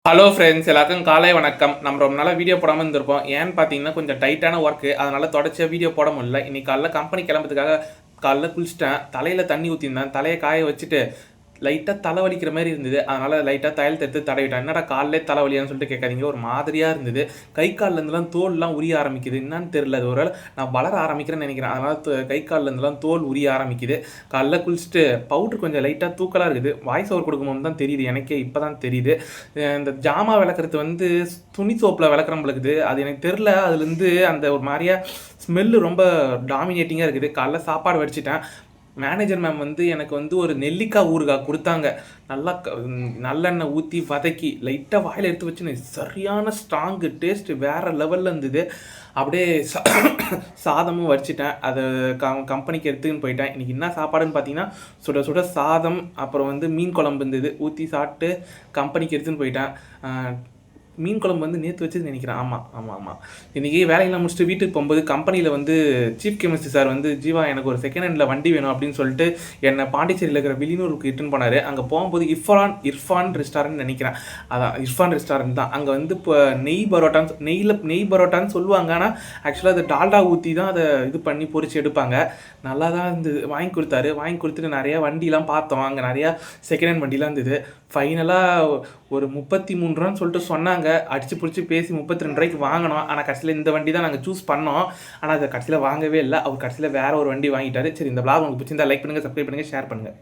Hello friends, எல்லாருக்கும் காலை வணக்கம். நம்ம ரொம்ப நாளாக வீடியோ போடாமல் இருந்திருப்போம். ஏன்னு பார்த்தீங்கன்னா கொஞ்சம் டைட்டான ஒர்க்கு, அதனால் தொடர்ச்சியாக வீடியோ போட முடியல. இன்னைக்கு காலைல கம்பெனி கிளம்புறதுக்காக காலைல குளிச்சிட்டேன். தலையில் தண்ணி ஊற்றிருந்தேன். தலையை காய வச்சுட்டு லைட்டாக தலைவலிக்கிற மாதிரி இருந்தது. அதனால் லைட்டாக தையல் எடுத்து தடவிட்டேன். என்னடா காலையிலே தலைவலியான்னு சொல்லிட்டு கேட்காதீங்க, ஒரு மாதிரியாக இருந்தது. கை கால்லேருந்துலாம் தோல்லாம் உரிய ஆரம்பிக்குது. என்னன்னு தெரியல, அது ஒரு நான் வளர ஆரம்பிக்கிறேன்னு நினைக்கிறேன். அதனால் கை கால்லேருந்துலாம் தோல் உரிய ஆரம்பிக்குது. காலைல குளிச்சுட்டு பவுட்ரு கொஞ்சம் லைட்டாக தூக்கலாக இருக்குது. வாய்ஸ் ஓவர் கொடுக்கும்போது தான் தெரியுது, எனக்கே இப்போ தான் தெரியுது. இந்த ஜாமா விளக்குறது வந்து துணி சோப்பில் விளக்குறம்பளுக்குது, அது எனக்கு தெரில. அதுலேருந்து அந்த ஒரு மாதிரியா ஸ்மெல்லு ரொம்ப டாமினேட்டிங்காக இருக்குது. காலைல சாப்பாடு வடிச்சிட்டேன். மேனேஜர் மேம் வந்து எனக்கு வந்து ஒரு நெல்லிக்காய் ஊறுகாய் கொடுத்தாங்க. நல்லா நல்லெண்ணெய் ஊற்றி வதக்கி லைட்டாக வாயில் எடுத்து வச்சுன்னு சரியான ஸ்ட்ராங்கு டேஸ்ட்டு வேறு லெவலில் இருந்தது. அப்படியே சாதமும் வடிச்சிட்டேன். அதை கம்பெனிக்கு எடுத்துன்னு போயிட்டேன். இன்றைக்கி என்ன சாப்பாடுன்னு பார்த்தீங்கன்னா சுட சுட சாதம், அப்புறம் வந்து மீன் குழம்பு இருந்தது. ஊற்றி சாப்பிட்டு கம்பெனிக்கு எடுத்துன்னு போயிட்டேன். மீன் குழம்பு வந்து நேற்று வச்சது நினைக்கிறேன். ஆமாம். இன்றைக்கி வேலையெல்லாம் முடிச்சுட்டு வீட்டுக்கு போகும்போது கம்பெனியில் வந்து சீஃப் கெமிஸ்ட்ரி சார் வந்து, ஜீவா எனக்கு ஒரு செகண்ட் ஹேண்டில் வண்டி வேணும் அப்படின்னு சொல்லிட்டு என்னை பாண்டிச்சேரியில் இருக்கிற வில்லியனூருக்கு இட்டுன்னு போனார். அங்கே போகும்போது இர்ஃபான் ரெஸ்டாரண்ட் நினைக்கிறேன். அதான் இர்ஃபான் ரெஸ்டாரண்ட் தான். அங்கே வந்து இப்போ நெய் பரோட்டான்னு சொல்லுவாங்க. ஆனால் ஆக்சுவலாக அது டால்டா ஊற்றி தான் அதை இது பண்ணி பொரிச்சு எடுப்பாங்க. நல்லா தான் இருந்தது. வாங்கி கொடுத்துட்டு நிறையா வண்டிலாம் பார்த்தோம். அங்கே நிறையா செகண்ட் ஹேண்ட் வண்டிலாம் இருந்தது. ஃபைனலாக ஒரு 33 ரூபான்னு சொல்லிட்டு சொன்னாங்க. அடித்து பிடிச்சி பேசி 32 ரூபாய்க்கு வாங்கினோம். ஆனால் கடைசியில் இந்த வண்டி தான் நாங்கள் சூஸ் பண்ணோம். ஆனால் அதை கடைசியில் வாங்கவே இல்லை. அவர் கடைசியில் வேறு ஒரு வண்டி வாங்கிட்டார். சரி, இந்த vlog உங்களுக்கு பிடிச்சிருந்தா லைக் பண்ணுங்கள், சப்ஸ்கிரைப் பண்ணுங்கள், ஷேர் பண்ணுங்கள்.